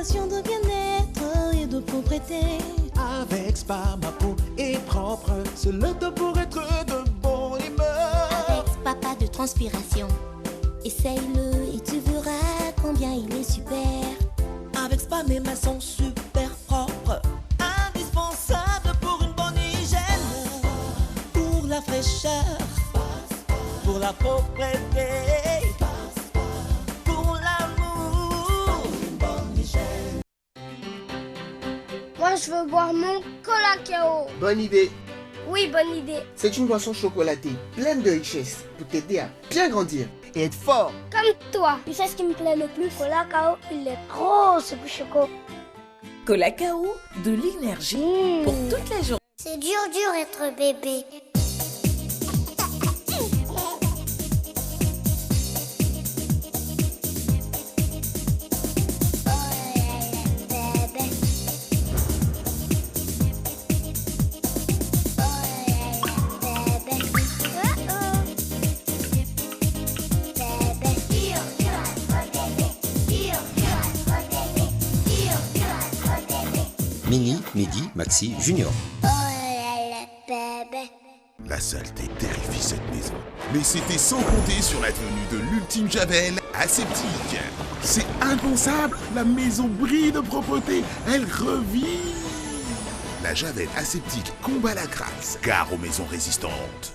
sensation de bien-être et de propreté. Avec Spa, ma peau est propre, c'est le temps pour être de bonne humeur. Avec Spa, pas de transpiration. Essaye-le et tu verras combien il est super. Avec Spa, mes mains sont super propres. Indispensable pour une bonne hygiène. Pour la fraîcheur, pour la propreté, pour l'amour, une bonne hygiène. Moi, je veux boire mon Colacao. Bonne idée. Oui, bonne idée. C'est une boisson chocolatée, pleine de richesse, pour t'aider à bien grandir et être fort. Comme toi. Tu sais ce qui me plaît le plus? Colacao, il est trop, ce choco. Colacao, de l'énergie pour toute la journée. C'est dur être bébé. Mini, Midi, Maxi, Junior. La saleté terrifie cette maison. Mais c'était sans compter sur la tenue de l'ultime Javel aseptique. C'est impensable, la maison brille de propreté, elle revit. La Javel aseptique combat la crasse, car aux maisons résistantes.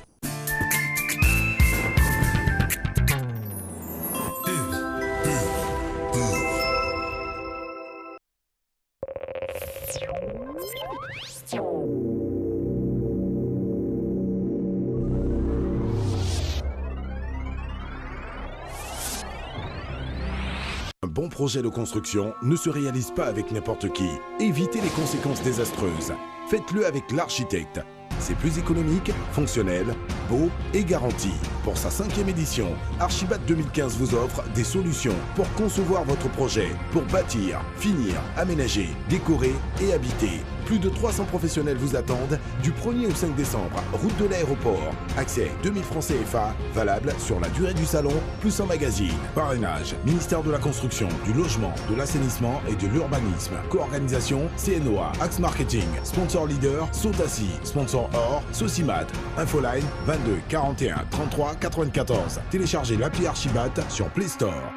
Un bon projet de construction ne se réalise pas avec n'importe qui. Évitez les conséquences désastreuses. Faites-le avec l'architecte. C'est plus économique, fonctionnel, beau et garanti. Pour sa 5e édition, Archibat 2015 vous offre des solutions pour concevoir votre projet, pour bâtir, finir, aménager, décorer et habiter. Plus de 300 professionnels vous attendent du 1er au 5 décembre, route de l'aéroport. Accès 2000 francs CFA, valable sur la durée du salon, plus un magazine. Parrainage, ministère de la Construction, du Logement, de l'Assainissement et de l'Urbanisme. Co-organisation, CNOA, Axe Marketing, sponsor leader, Sotassi, sponsor or, Socimat. Infoline 22 41 33 94. Téléchargez l'appli Archibat sur Play Store.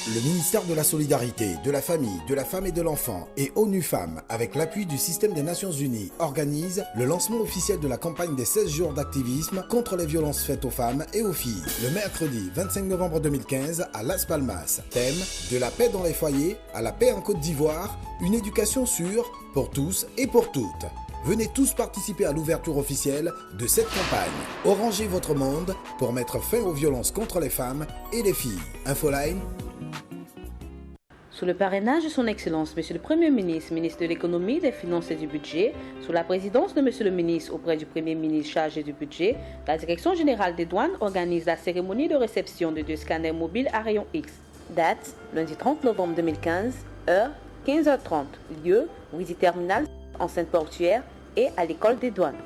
Le ministère de la Solidarité, de la Famille, de la Femme et de l'Enfant et ONU Femmes, avec l'appui du système des Nations Unies, organise le lancement officiel de la campagne des 16 jours d'activisme contre les violences faites aux femmes et aux filles, le mercredi 25 novembre 2015 à Las Palmas. Thème: de la paix dans les foyers à la paix en Côte d'Ivoire, une éducation sûre pour tous et pour toutes. Venez tous participer à l'ouverture officielle de cette campagne. Orangez votre monde pour mettre fin aux violences contre les femmes et les filles. Infoline. Sous le parrainage de son Excellence, Monsieur le Premier ministre, ministre de l'Économie, des Finances et du Budget, sous la présidence de Monsieur le ministre auprès du Premier ministre chargé du budget, la Direction générale des douanes organise la cérémonie de réception de 2 scanners mobiles à rayon X. Date, lundi 30 novembre 2015, heure 15h30. Lieu, Wizy Terminal, enceinte portuaire et à l'école des douanes.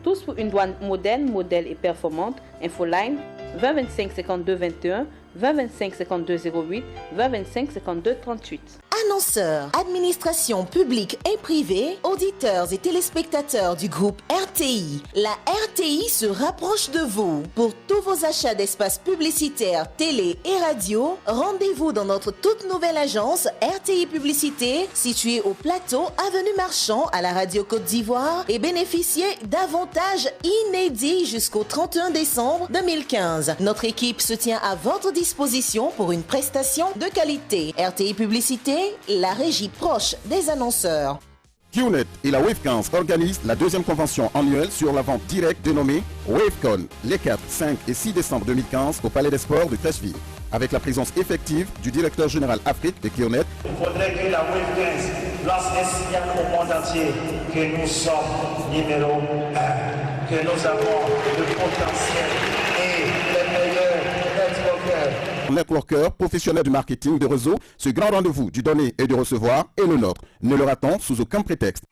Tous pour une douane moderne, modèle et performante. Infoline 20 25 52 21, 20 25 52 08, 20 25 52 38. Annonceurs, administration publique et privée, auditeurs et téléspectateurs du groupe RTI. La RTI se rapproche de vous. Pour tous vos achats d'espaces publicitaires, télé et radio, rendez-vous dans notre toute nouvelle agence RTI Publicité, située au plateau Avenue Marchand à la radio Côte d'Ivoire, et bénéficiez d'avantages inédits jusqu'au 31 décembre 2015. Notre équipe se tient à votre disposition pour une prestation de qualité. RTI Publicité, la régie proche des annonceurs. QNet et la Wave15 organisent la 2e convention annuelle sur la vente directe dénommée WaveCon les 4, 5 et 6 décembre 2015 au Palais des Sports de Crècheville. Avec la présence effective du directeur général Afrique de QNet. Il faudrait que la Wave15 lance un signal au monde entier que nous sommes numéro 1, que nous avons le potentiel et les meilleurs networkers. Networker, professionnel du marketing de réseau, ce grand rendez-vous du donner et du recevoir est le nôtre. Ne le ratons sous aucun prétexte.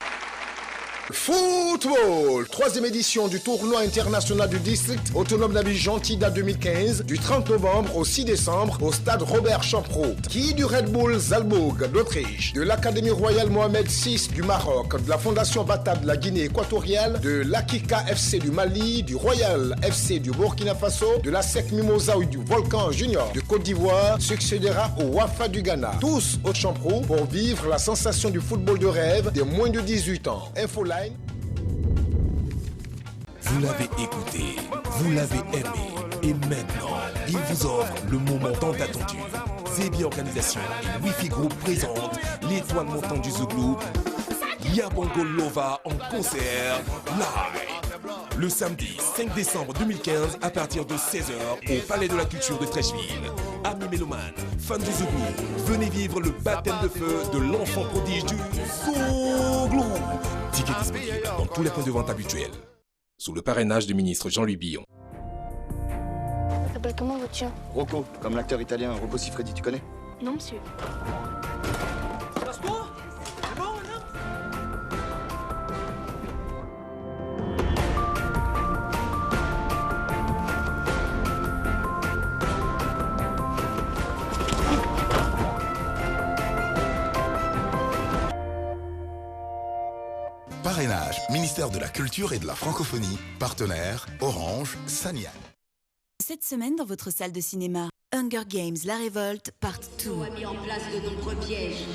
Football, troisième édition du tournoi international du district autonome d'Abidjan Tida 2015, du 30 novembre au 6 décembre au stade Robert Champreau. Qui du Red Bull Zalbourg d'Autriche, de l'Académie royale Mohamed VI du Maroc, de la Fondation Bata de la Guinée équatoriale, de l'Akika FC du Mali, du Royal FC du Burkina Faso, de la SEC Mimosa ou du Volcan Junior de Côte d'Ivoire succédera au Wafa du Ghana. Tous au Champreau pour vivre la sensation du football de rêve des moins de 18 ans. Infoline. Vous l'avez écouté, vous l'avez aimé, et maintenant, il vous offre le moment tant attendu. Zebi Organisation et Wi-Fi Group présentent l'étoile montante du Zouglou, Yabongo Lova en concert live. Le samedi 5 décembre 2015 à partir de 16h au Palais de la Culture de Trècheville. Amis mélomanes, fans du Zouglou, venez vivre le baptême de feu de l'enfant prodige du Zouglou. Tickets disponibles dans tous les points de vente habituels. Sous le parrainage du ministre Jean-Louis Billon. Ça s'appelle comment votre chien? Rocco, comme l'acteur italien Rocco Siffredi, tu connais? Non, monsieur. Parrainage, ministère de la Culture et de la Francophonie, partenaire Orange, Sania. Cette semaine dans votre salle de cinéma, Hunger Games, La Révolte, Part 2. A mis en place de nombreux pièges.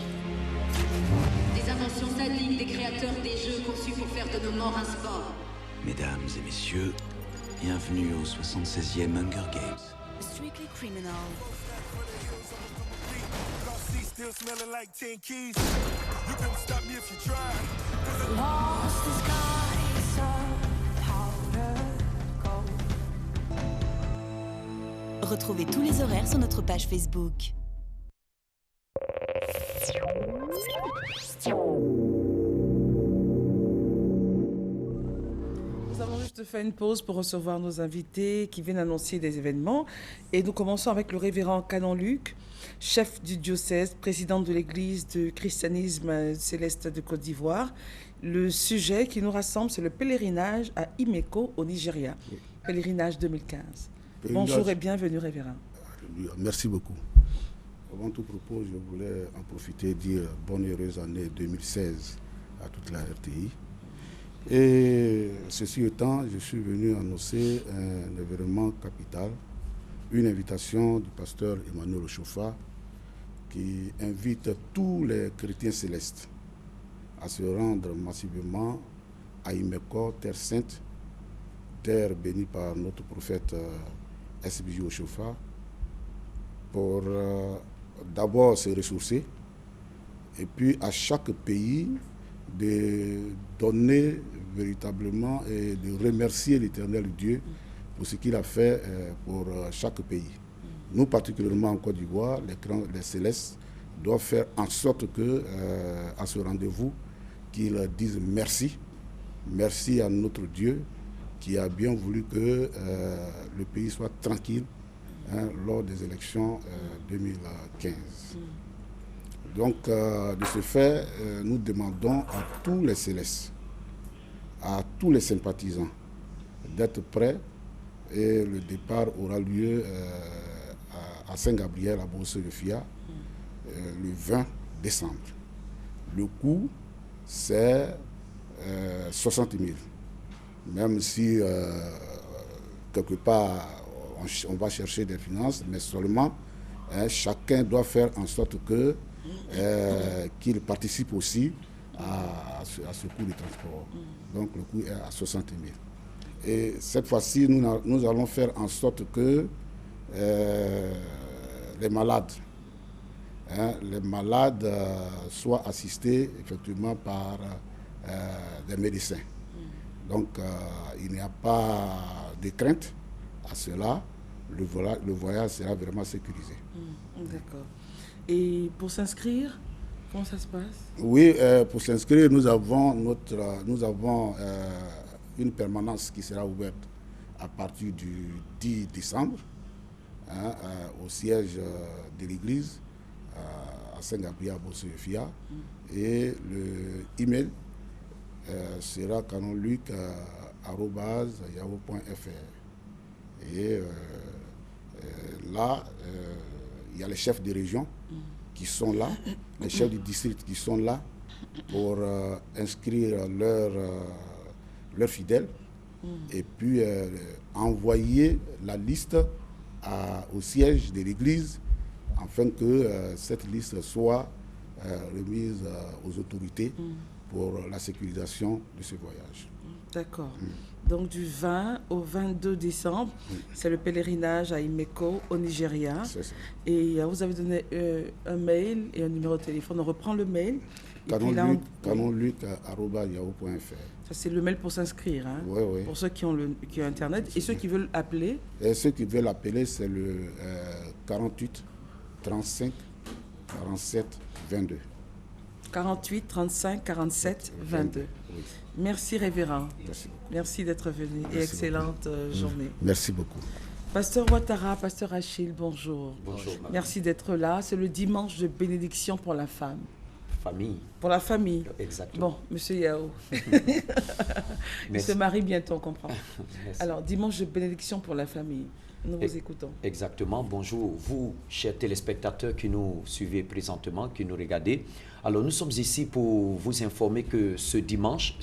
Des inventions sadiques des créateurs des jeux conçus pour faire de nos morts un sport. Mesdames et messieurs, bienvenue au 76e Hunger Games. Strictly Criminal. Still smelling like 10 keys. You couldn't stop me if you tried. Lost the skies of powder gold. Retrouvez tous les horaires sur notre page Facebook. Nous avons juste fait une pause pour recevoir nos invités qui viennent annoncer des événements. Et nous commençons avec le révérend Canon Luc, chef du diocèse, président de l'église de christianisme céleste de Côte d'Ivoire. Le sujet qui nous rassemble, c'est le pèlerinage à Imeko au Nigeria. Oui. Pèlerinage 2015. Bonjour et bienvenue, révérend. Merci beaucoup. Avant tout propos, je voulais en profiter et dire bonne et heureuse année 2016 à toute la RTI. Et ceci étant, je suis venu annoncer un événement capital, une invitation du pasteur Emmanuel Ochofa qui invite tous les chrétiens célestes à se rendre massivement à Imeko, terre sainte, terre bénie par notre prophète SBJ Ochofa, pour d'abord se ressourcer et puis à chaque pays de donner véritablement et de remercier l'Éternel Dieu pour ce qu'il a fait pour chaque pays. Nous, particulièrement en Côte d'Ivoire, les célestes doivent faire en sorte que, à ce rendez-vous, qu'ils disent merci. Merci à notre Dieu qui a bien voulu que le pays soit tranquille lors des élections 2015. Donc, de ce fait, nous demandons à tous les célestes, à tous les sympathisants, d'être prêts. Et le départ aura lieu à Saint-Gabriel, à Bourse-de-Fia, le 20 décembre. Le coût, c'est 60 000. Même si, quelque part, on va chercher des finances, mais seulement, chacun doit faire en sorte que qu'il participe aussi à ce coût de transport. Donc le coût est à 60 000. Et cette fois-ci, nous allons faire en sorte que les malades soient assistés effectivement par des médecins. Donc il n'y a pas de crainte à cela. Le voyage sera vraiment sécurisé. D'accord. Et pour s'inscrire, comment ça se passe? Oui, pour s'inscrire, nous avons une permanence qui sera ouverte à partir du 10 décembre au siège de l'église à Saint-Gabriel à Bourse-de-Fia. Et le email sera canonluc@yahoo.fr. Et là, il y a les chefs de région qui sont là, les chefs du district qui sont là pour inscrire leurs fidèles et puis envoyer la liste au siège de l'église afin que cette liste soit remise aux autorités pour la sécurisation de ce voyage. D'accord. Donc du 20 au 22 décembre, c'est le pèlerinage à Imeko au Nigeria. C'est ça. Et vous avez donné un mail et un numéro de téléphone. On reprend le mail. canonluc@yahoo.fr. Ça, c'est le mail pour s'inscrire, hein, oui. pour ceux qui ont Internet. Et ceux qui veulent appeler? Et ceux qui veulent appeler, c'est le 48 35 47 22. 48 35 47 22. Oui. Merci, révérend. Merci. Merci d'être venu. Merci et excellente journée. Merci beaucoup. Pasteur Ouattara, Pasteur Achille, bonjour. Bonjour. Madame. Merci d'être là. C'est le dimanche de bénédiction pour la femme. Famille. Pour la famille. Exactement. Bon, Monsieur Yao. Il se marie bientôt, on comprend. Alors, dimanche de bénédiction pour la famille. Nous vous écoutons. Exactement. Bonjour, vous, chers téléspectateurs qui nous suivez présentement, qui nous regardez. Alors, nous sommes ici pour vous informer que ce dimanche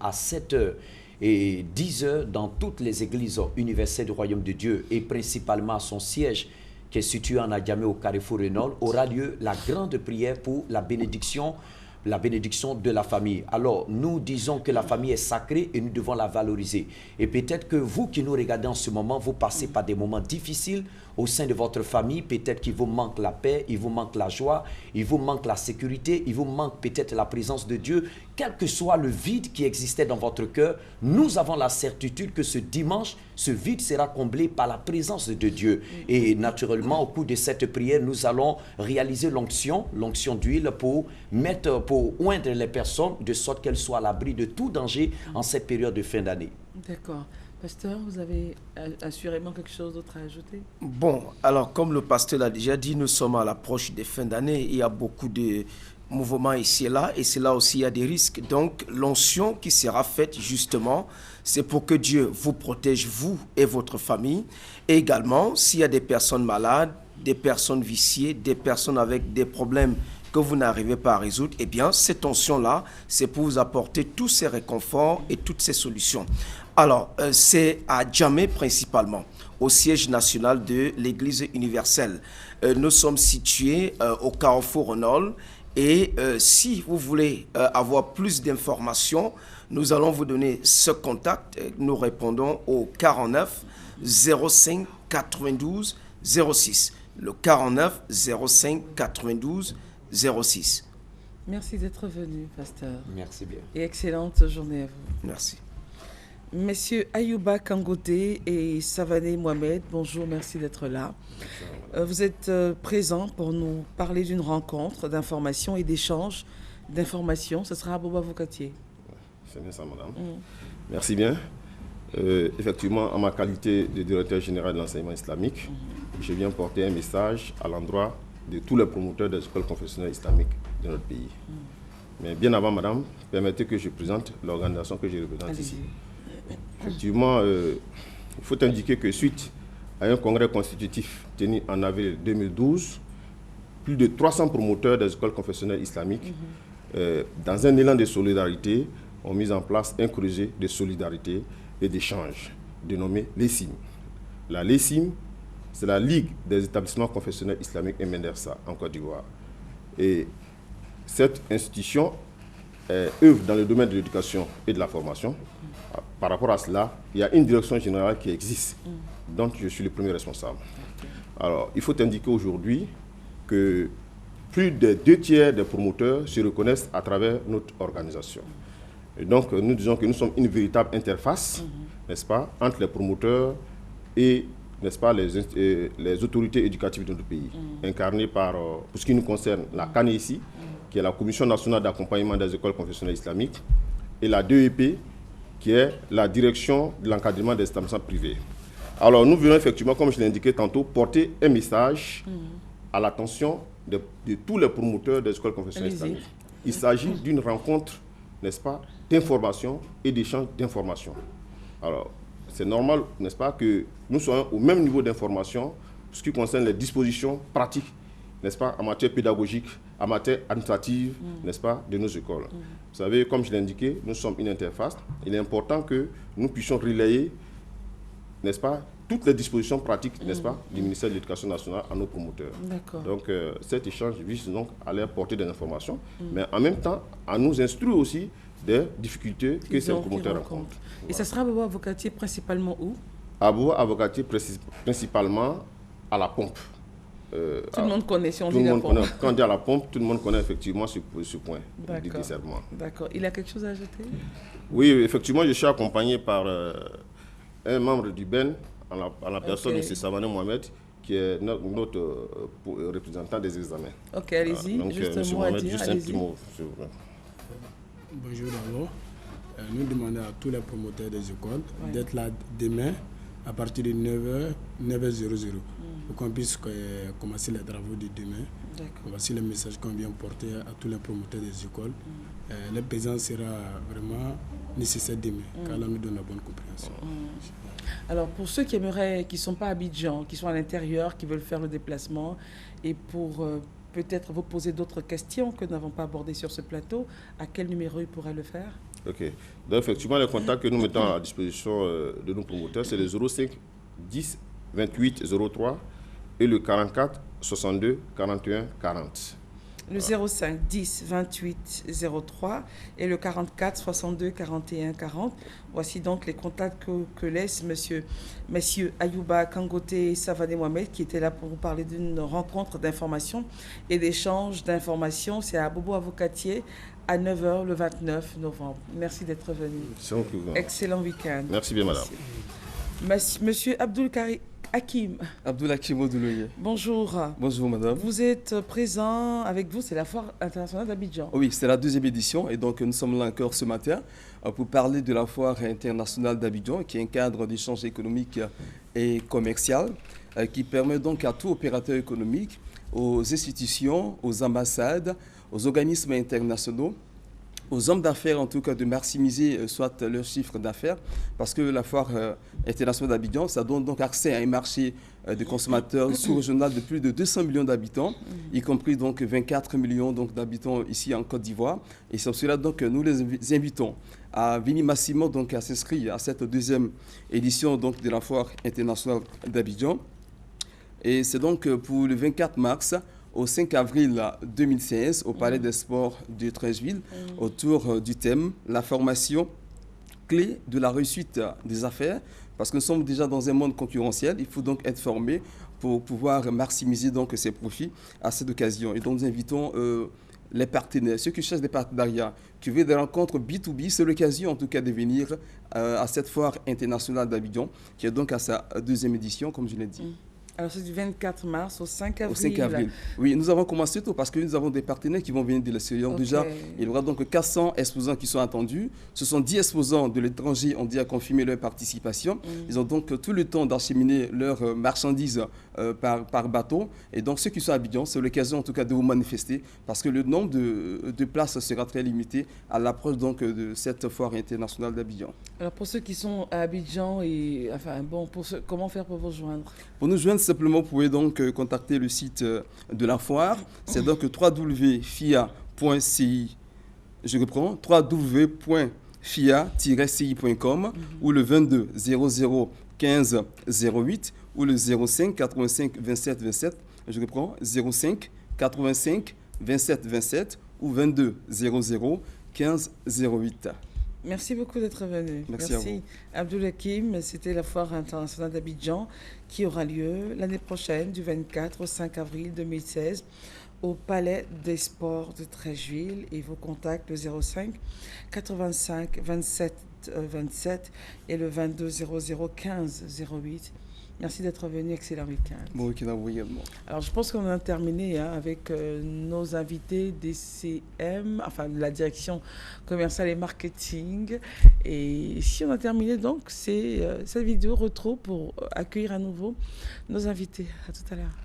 à 7h et 10h, dans toutes les églises universelles du Royaume de Dieu, et principalement à son siège, qui est situé en Adjamé au Carrefour Renault, aura lieu la grande prière pour la bénédiction de la famille. Alors, nous disons que la famille est sacrée et nous devons la valoriser. Et peut-être que vous qui nous regardez en ce moment, vous passez par des moments difficiles au sein de votre famille. Peut-être qu'il vous manque la paix, il vous manque la joie, il vous manque la sécurité, il vous manque peut-être la présence de Dieu. Quel que soit le vide qui existait dans votre cœur, nous avons la certitude que ce dimanche, ce vide sera comblé par la présence de Dieu. Et naturellement, au cours de cette prière, nous allons réaliser l'onction d'huile pour oindre les personnes de sorte qu'elles soient à l'abri de tout danger en cette période de fin d'année. D'accord. Pasteur, vous avez assurément quelque chose d'autre à ajouter? Bon, alors comme le pasteur l'a déjà dit, nous sommes à l'approche des fins d'année. Il y a beaucoup de mouvements ici et là aussi il y a des risques. Donc l'onction qui sera faite justement, c'est pour que Dieu vous protège, vous et votre famille. Et également, s'il y a des personnes malades, des personnes viciées, des personnes avec des problèmes que vous n'arrivez pas à résoudre, eh bien, cette onction-là, c'est pour vous apporter tous ces réconforts et toutes ces solutions. Alors, c'est à Djamé principalement, au siège national de l'Église universelle. Nous sommes situés au Carrefour Renault et si vous voulez avoir plus d'informations, nous allons vous donner ce contact. Nous répondons au 49 05 92 06. Le 49 05 92 06. Merci d'être venu, pasteur. Merci bien. Et excellente journée à vous. Merci. Messieurs Ayouba Kangoté et Savané Mohamed, bonjour, merci d'être là. Vous êtes présents pour nous parler d'une rencontre d'information et d'échange d'informations. Ce sera à Boba Vokatier. C'est bien ça, madame. Merci bien. Effectivement, en ma qualité de directeur général de l'enseignement islamique, je viens porter un message à l'endroit de tous les promoteurs des écoles confessionnelles islamiques de notre pays. Mais bien avant, madame, permettez que je présente l'organisation que je représente ici. Effectivement, il faut indiquer que suite à un congrès constitutif tenu en avril 2012, plus de 300 promoteurs des écoles confessionnelles islamiques, dans un élan de solidarité, ont mis en place un creuset de solidarité et d'échange dénommé l'ESIM. La l'ESIM, c'est la Ligue des établissements confessionnels islamiques et Mendersa en Côte d'Ivoire. Et cette institution œuvre dans le domaine de l'éducation et de la formation. Par rapport à cela, il y a une direction générale qui existe, dont je suis le premier responsable. Alors, il faut indiquer aujourd'hui que plus de 2/3 des promoteurs se reconnaissent à travers notre organisation. Et donc, nous disons que nous sommes une véritable interface, n'est-ce pas, entre les promoteurs et, n'est-ce pas, les autorités éducatives de notre pays, incarnées par, pour ce qui nous concerne, la CANESI, qui est la Commission nationale d'accompagnement des écoles confessionnelles islamiques, et la DEP, qui est la direction de l'encadrement des établissements privés. Alors, nous venons effectivement, comme je l'ai indiqué tantôt, porter un message à l'attention de tous les promoteurs des écoles confessionnelles islamiques. Il s'agit d'une rencontre, n'est-ce pas, d'information et d'échange d'informations. Alors, c'est normal, n'est-ce pas, que nous soyons au même niveau d'information ce qui concerne les dispositions pratiques, n'est-ce pas, en matière pédagogique, en matière administrative, n'est-ce pas, de nos écoles. Vous savez, comme je l'ai indiqué, nous sommes une interface. Il est important que nous puissions relayer, n'est-ce pas, toutes les dispositions pratiques, n'est-ce pas, du ministère de l'Éducation nationale à nos promoteurs. Donc, cet échange vise donc à leur apporter des informations, mais en même temps, à nous instruire aussi des difficultés que ces promoteurs rencontrent. Et ça sera Abobo Avocatier principalement où? Abobo Avocatier principalement à la pompe. Tout le monde connaît, si on dit la pompe. Quand on dit à la pompe, tout le monde connaît effectivement ce point du desservement. D'accord. Il a quelque chose à ajouter? Oui, effectivement, je suis accompagné par un membre du BEN, en la personne de Savané Mohamed, qui est notre représentant des examens. Ok, allez-y. Donc, juste M. Mohamed, juste un petit mot. Bonjour d'abord. Nous demandons à tous les promoteurs des écoles d'être là demain à partir de 9h00 pour qu'on puisse commencer les travaux de demain. Voici le message qu'on vient porter à tous les promoteurs des écoles. La présence sera vraiment nécessaire demain, car là nous donne la bonne compréhension. Alors pour ceux qui aimeraient, qui ne sont pas à Abidjan, qui sont à l'intérieur, qui veulent faire le déplacement, et pour peut-être vous poser d'autres questions que nous n'avons pas abordées sur ce plateau, à quel numéro ils pourraient le faire? Ok. Donc effectivement, les contacts que nous mettons à disposition de nos promoteurs, c'est le 05 10 28 03 et le 44 62 41 40. Le 05 10 28 03 et le 44 62 41 40. Voici donc les contacts que laisse messieurs Ayouba Kangote et Savané Mohamed, qui étaient là pour vous parler d'une rencontre d'information et d'échange d'informations. C'est à Abobo Avocatier à 9h le 29 novembre. Merci d'être venu. Excellent week-end. Merci bien, madame. Monsieur Abdoul Hakim. Abdoul Hakim Odouloye. Bonjour. Bonjour madame. Vous êtes présent avec vous, c'est la Foire internationale d'Abidjan. Oui, c'est la 2e édition et donc nous sommes là encore ce matin pour parler de la Foire internationale d'Abidjan, qui est un cadre d'échange économique et commercial qui permet donc à tout opérateur économique, aux institutions, aux ambassades, aux organismes internationaux, aux hommes d'affaires en tout cas, de maximiser soit leur chiffre d'affaires, parce que la Foire internationale d'Abidjan, ça donne donc accès à un marché de consommateurs sous-régional de plus de 200 millions d'habitants, y compris donc 24 millions d'habitants ici en Côte d'Ivoire. Et c'est pour cela donc nous les invitons à venir massivement donc à s'inscrire à cette 2e édition donc de la Foire internationale d'Abidjan. Et c'est donc pour le 24 mars au 5 avril 2016 au Palais des Sports de Treichville, autour du thème « La formation clé de la réussite des affaires ». Parce que nous sommes déjà dans un monde concurrentiel, il faut donc être formé pour pouvoir maximiser donc ses profits à cette occasion. Et donc nous invitons les partenaires, ceux qui cherchent des partenariats, qui veulent des rencontres B2B, c'est l'occasion en tout cas de venir à cette Foire internationale d'Abidjan, qui est donc à sa 2e édition, comme je l'ai dit. Alors, c'est du 24 mars au 5 avril. Au 5 avril. Oui, nous avons commencé tôt parce que nous avons des partenaires qui vont venir de l'extérieur. Okay. Déjà, il y aura donc 400 exposants qui sont attendus. Ce sont 10 exposants de l'étranger, on dit, à confirmer leur participation. Ils ont donc tout le temps d'acheminer leurs marchandises par bateau. Et donc, ceux qui sont à Abidjan, c'est l'occasion en tout cas de vous manifester parce que le nombre de places sera très limité à l'approche donc de cette foire internationale d'Abidjan. Alors, pour ceux qui sont à Abidjan, comment faire pour vous joindre? Pour nous joindre, simplement, vous pouvez donc contacter le site de la foire. C'est donc www.fia.ci. Je reprends, www.fia-ci.com ou le 22 00 15 08 ou le 05 85 27 27. Je reprends, 05 85 27 27 ou 22 00 15 08. Merci beaucoup d'être venu. Merci. Abdoul Hakim, c'était la Foire internationale d'Abidjan qui aura lieu l'année prochaine du 24 au 5 avril 2016 au Palais des Sports de Treichville et vos contacts le 05 85 27 27 et le 22 00 15 08. Merci d'être venu, excellent week-end. Bon week-end à vous également. Alors, je pense qu'on a terminé avec nos invités DCM, enfin de la direction commerciale et marketing. Et si on a terminé, donc, c'est cette vidéo retro pour accueillir à nouveau nos invités. À tout à l'heure.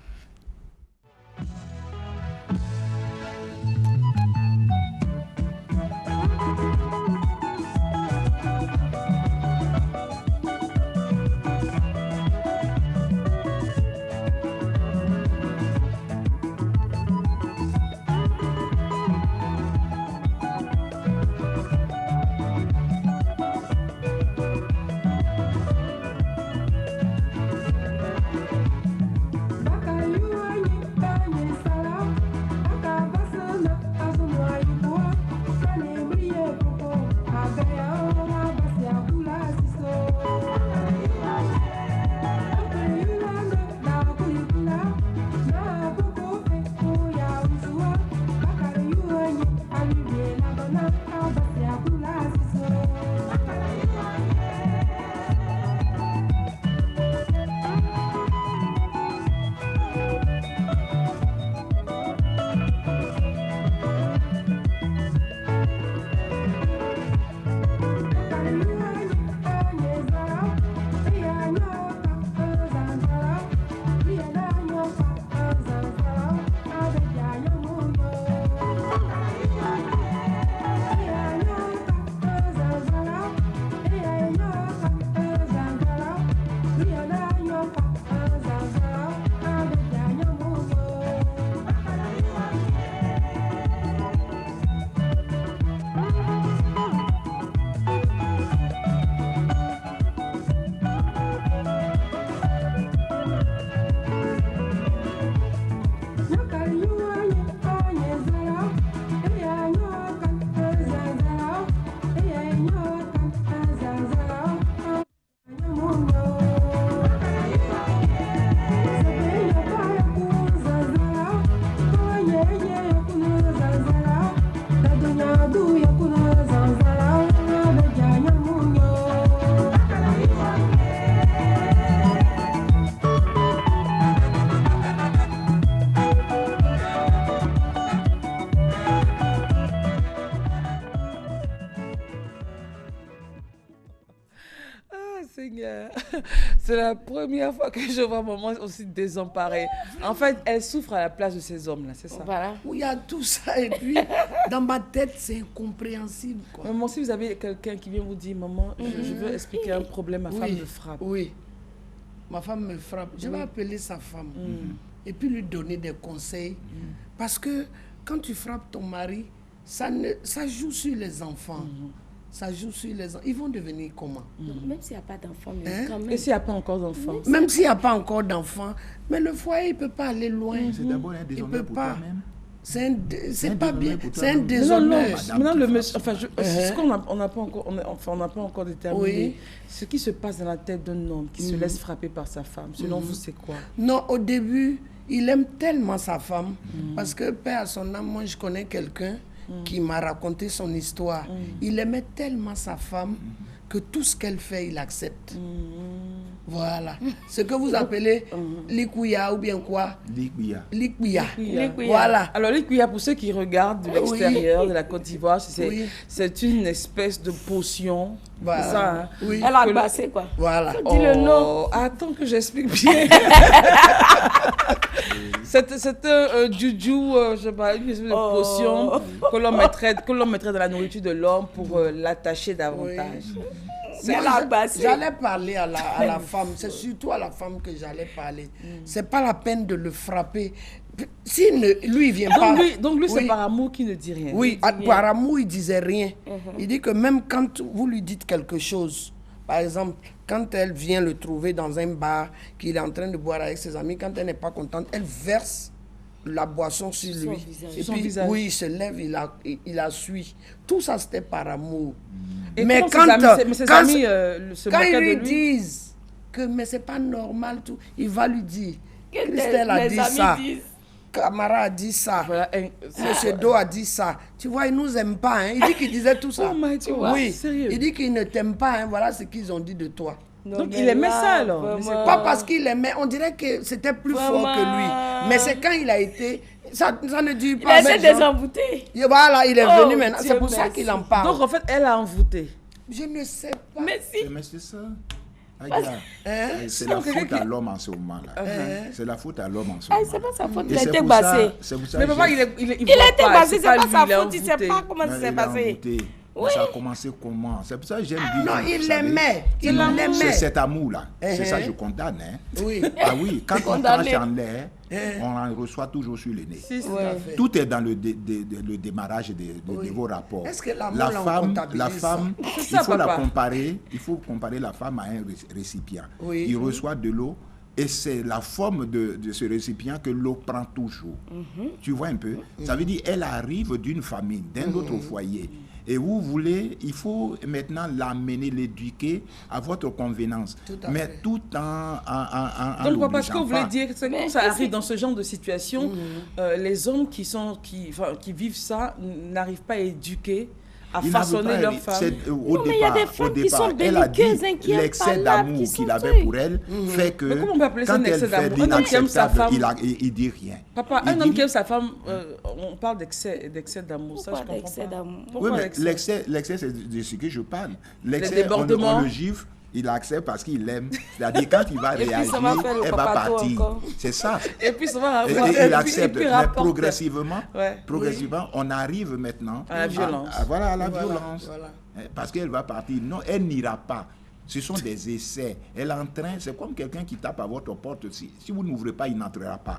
Seigneur, c'est la première fois que je vois maman aussi désemparée. En fait, elle souffre à la place de ces hommes-là, c'est ça? Voilà. Où il y a tout ça et puis dans ma tête, c'est incompréhensible. Quoi. Maman, si vous avez quelqu'un qui vient vous dire, maman, je veux expliquer un problème, ma femme me frappe. Oui, ma femme me frappe. Je vais appeler sa femme et puis lui donner des conseils. Parce que quand tu frappes ton mari, ça joue sur les enfants. Ça joue sur les enfants. Ils vont devenir comment? Même s'il n'y a pas d'enfants, mais quand même. Et s'il n'y a pas encore d'enfants? Même s'il n'y a pas encore d'enfants. Mais le foyer, il ne peut pas aller loin. C'est d'abord un déshonneur pour toi-même. C'est pas bien. C'est un déshonneur. Maintenant, le monsieur, enfin, ce qu'on n'a pas encore déterminé, ce qui se passe dans la tête d'un homme qui se laisse frapper par sa femme, selon vous, c'est quoi? Non, au début, il aime tellement sa femme. Parce que, père à son âme, moi, je connais quelqu'un qui m'a raconté son histoire. Il aimait tellement sa femme que tout ce qu'elle fait, il accepte. Voilà. Ce que vous appelez l'ikuya ou bien quoi? L'ikuya. Voilà. Alors l'ikuya, pour ceux qui regardent de l'extérieur de la Côte d'Ivoire, c'est une espèce de potion. Voilà. C'est ça, hein? Elle a glacé quoi. Voilà. Dis le nom. Attends que j'explique bien. C'est un juju, je sais pas, une espèce de potion que l'on mettrait dans la nourriture de l'homme pour l'attacher davantage. J'allais parler à la femme, c'est surtout à la femme que j'allais parler. C'est pas la peine de le frapper. Si lui, il vient pas. Donc lui, c'est par amour qu'il ne dit rien. Oui, par amour, il disait rien. Il dit que même quand vous lui dites quelque chose, par exemple, quand elle vient le trouver dans un bar, qu'il est en train de boire avec ses amis, quand elle n'est pas contente, elle verse la boisson sur lui. Et puis, oui, il se lève, il la suit. Tout ça, c'était par amour. Et mais quand ils lui disent que mais c'est pas normal, tout, il va lui dire. Christelle a dit ça. Camara a dit ça. Voilà, Monsieur Do a dit ça. Tu vois, il nous aime pas. Hein. Il dit qu'il disait tout ça. Oui, sérieux. Il dit qu'il ne t'aime pas. Hein. Voilà ce qu'ils ont dit de toi. Non, donc il aimait ça alors. Pas parce qu'il aimait. On dirait que c'était plus fort que lui. Mais c'est quand il a été... Ça ne dure pas. Il a été désenvoûté. Voilà, il est venu maintenant. C'est pour ça qu'il en parle. Donc en fait, elle a envoûté. Je ne sais pas. Mais si. Mais c'est ça. C'est la faute à l'homme en ce moment-là. C'est la faute à l'homme en ce moment. C'est pas sa faute. Il a été bassé. Mais papa, il a été bassé, c'est pas sa faute. Il sait pas comment ça s'est passé. Oui. Ça a commencé comment? C'est pour ça que j'aime dire. Non, il l'aimait. Il l'aimait. C'est cet amour-là. C'est ça que je condamne. Hein. Oui. Ah oui, quand on tranche en l'air, on en reçoit toujours sur le nez. Tout est dans le démarrage de vos rapports. Est-ce que la femme, il faut la comparer. Il faut comparer la femme à un récipient. Il reçoit de l'eau. Et c'est la forme de ce récipient que l'eau prend toujours. Tu vois un peu? Ça veut dire qu'elle arrive d'une famille, d'un autre foyer. Et vous voulez, il faut maintenant l'amener, l'éduquer à votre convenance. Mais tout en donc, papa, ce que vous voulez dire, c'est que quand ça arrive dans ce genre de situation, les hommes qui vivent ça n'arrivent pas à éduquer, à façonner leur femme. Au départ, elle a dit l'excès d'amour qu'il avait pour elle fait que quand elle fait l'inacceptable, il dit rien. Papa, un homme qui aime sa femme, on parle d'excès d'amour. Ça, je comprends pas. Oui, mais l'excès, c'est de ce que je parle. L'excès, on le gifle. Il accepte parce qu'il l'aime. C'est-à-dire, quand il va réagir, elle va partir. C'est ça. Et puis, ça va il accepte. Mais progressivement, on arrive maintenant à la violence. À la violence. Parce qu'elle va partir. Non, elle n'ira pas. Ce sont des essais. Elle est en train, c'est comme quelqu'un qui tape à votre porte. Si vous n'ouvrez pas, il n'entrera pas.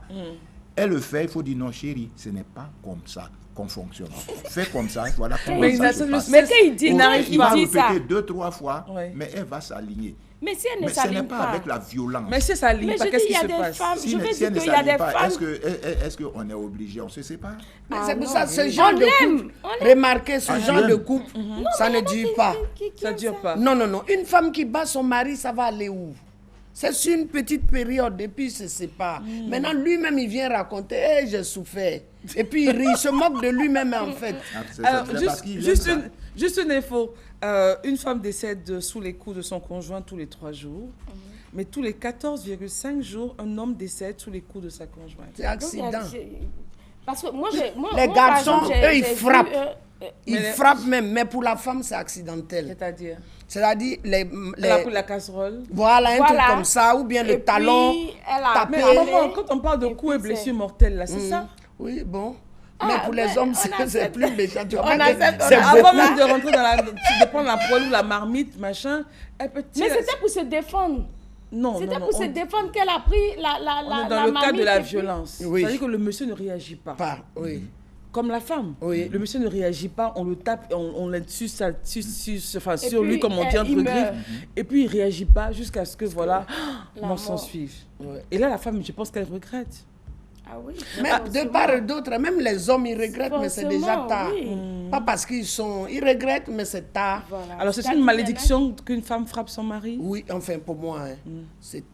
Elle le fait, il faut dire non, chérie, ce n'est pas comme ça qu'on fonctionne. Fais comme ça, voilà comment ça se passe. Mais quand il dit, il va répéter 2-3 fois, mais elle va s'aligner. Mais si elle ne s'aligne pas. Ce n'est pas avec la violence. Mais si elle s'aligne pas, qu'est-ce qui se passe? Si elle ne s'aligne pas, est-ce qu'on est obligé? On se sépare? Mais c'est pour ça, ce genre de couple, remarquez, ce genre de couple, ça ne dure pas. Ça ne dure pas. Non. Une femme qui bat son mari, ça va aller où? C'est sur une petite période, et puis il se sépare. Maintenant, lui-même, il vient raconter, hey, j'ai souffert. Et puis il rit, il se moque de lui-même, en fait. Alors, juste une info. Une femme décède sous les coups de son conjoint tous les 3 jours. Mais tous les 14,5 jours, un homme décède sous les coups de sa conjointe. C'est accident. Parce que moi, les garçons, eux, ils frappent. Ils Mais frappent même, mais pour la femme, c'est accidentel. C'est-à-dire C'est-à-dire, elle a pris la casserole. Voilà, un truc comme ça, ou bien le talon tapé. Mais à un moment, quand on parle de coups et blessures mortelles, là, c'est ça? Oui, bon. Mais pour les hommes, c'est plus méchant. Avant même de rentrer de prendre la poêle ou la marmite, machin, elle peut tirer. Mais c'était pour se défendre. Non, c'était pour se défendre qu'elle a pris la marmite. Dans le cas de la violence. Oui. C'est-à-dire que le monsieur ne réagit pas. Oui. Comme la femme. Oui. Le monsieur ne réagit pas, on le tape, on l'aide sur lui, comme on dit, entre griffes. Et puis il ne réagit pas jusqu'à ce que, voilà, mort s'en suive. Ouais. Et là, la femme, je pense qu'elle regrette. Ah oui. Mais de part et d'autre, même les hommes, ils regrettent, mais c'est déjà tard. Oui. Pas parce ils regrettent, mais c'est tard. Voilà. Alors, c'est une malédiction qu'une femme frappe son mari? Oui, enfin, pour moi, c'est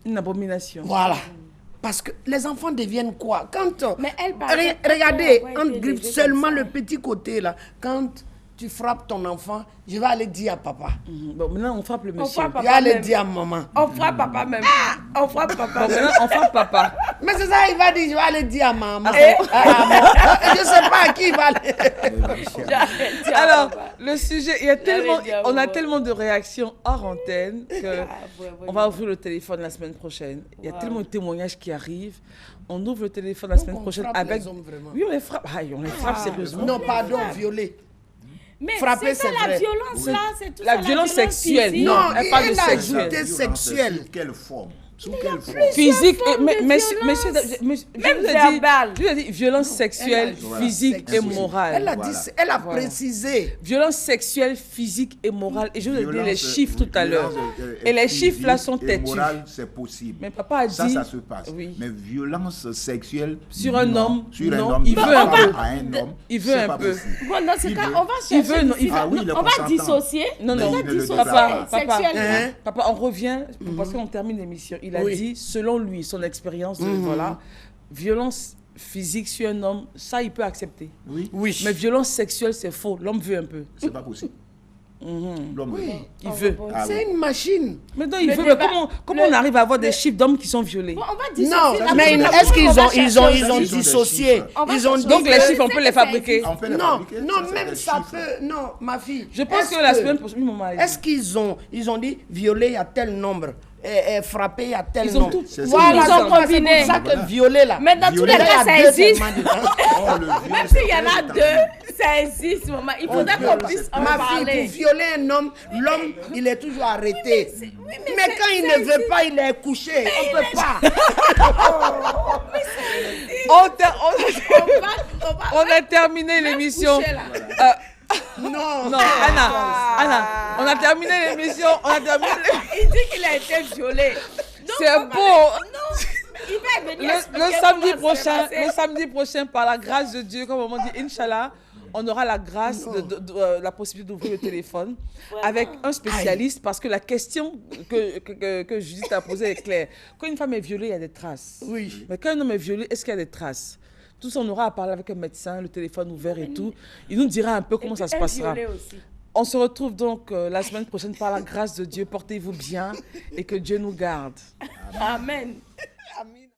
une abomination. Voilà. Parce que les enfants deviennent quoi? Quand mais elle regardez, on griffe seulement le petit côté là. Quand tu frappes ton enfant, je vais aller dire à papa. Bon, maintenant on frappe le monsieur. Je vais aller dire à maman. On frappe papa même. On frappe papa. Bon, maintenant on frappe papa. Mais c'est ça, il va dire, je vais aller dire à maman. Je ne sais pas à qui il va aller. Alors, le sujet, on a tellement de réactions hors antenne qu'on va ouvrir le téléphone la semaine prochaine. Il y a tellement de témoignages qui arrivent. On ouvre le téléphone la semaine prochaine avec... Les hommes, vraiment. Oui, on les frappe. On les frappe sérieusement. Non, pardon, violer. Mais frapper, c'est ça la violence là, c'est tout la ça. violence sexuelle. Physique. Non, elle parle de sexualité sexuelle. Sous quelle forme? Sous quelle forme? Physique, monsieur, même verbal. Je lui ai dit violence sexuelle, physique et morale. Elle a précisé. Violence sexuelle, physique et morale. Et je vous ai dit les chiffres tout à l'heure. Et les chiffres là sont têtus. Morale, c'est possible. Mais papa a dit. Ça se passe. Oui. Mais violence sexuelle. Sur un homme. Sur un homme. Il veut un peu. Il veut un peu. Bon, dans ce cas, on va chercher. On va dissocier. Non, papa, on revient parce qu'on termine l'émission. Il a dit, selon lui, son expérience, voilà, violence physique sur un homme, ça, il peut accepter. Oui. Mais violence sexuelle, c'est faux. L'homme veut un peu. C'est pas possible. L'homme veut. Il veut. C'est une machine. Mais non, il veut. Mais comment on arrive à avoir des chiffres d'hommes qui sont violés? Bon, on va dissocier. Non, mais est-ce qu'ils ont dissocié? Donc les chiffres, on peut les fabriquer. Non, même ça peut. Non, ma fille. Je pense que la semaine prochaine, est-ce qu'ils ont dit violer à tel nombre? Frapper à tel nombre. Voilà, ils ont combiné. C'est pour ça que violer là. Mais dans tous les cas, ça existe. Même s'il y en a deux, ça existe, maman. Il faudrait qu'on puisse en parler. Ma fille, pour violer un homme, l'homme, il est toujours arrêté. Mais quand il ne veut pas, il est couché. On ne peut pas. On a terminé l'émission. Non, Anna, on a terminé l'émission. Il dit qu'il a été violé. C'est beau. Il va venir le samedi prochain, par la grâce de Dieu, comme on dit, Inch'Allah, on aura la grâce, la possibilité d'ouvrir le téléphone avec un spécialiste, parce que la question que Judith a posée est claire. Quand une femme est violée, il y a des traces. Oui. Mais quand un homme est violé, est-ce qu'il y a des traces? Tout ça, on aura à parler avec un médecin, le téléphone ouvert et tout. Il nous dira un peu comment ça se passera. On se retrouve donc la semaine prochaine par la grâce de Dieu. Portez-vous bien et que Dieu nous garde. Amen. Amen.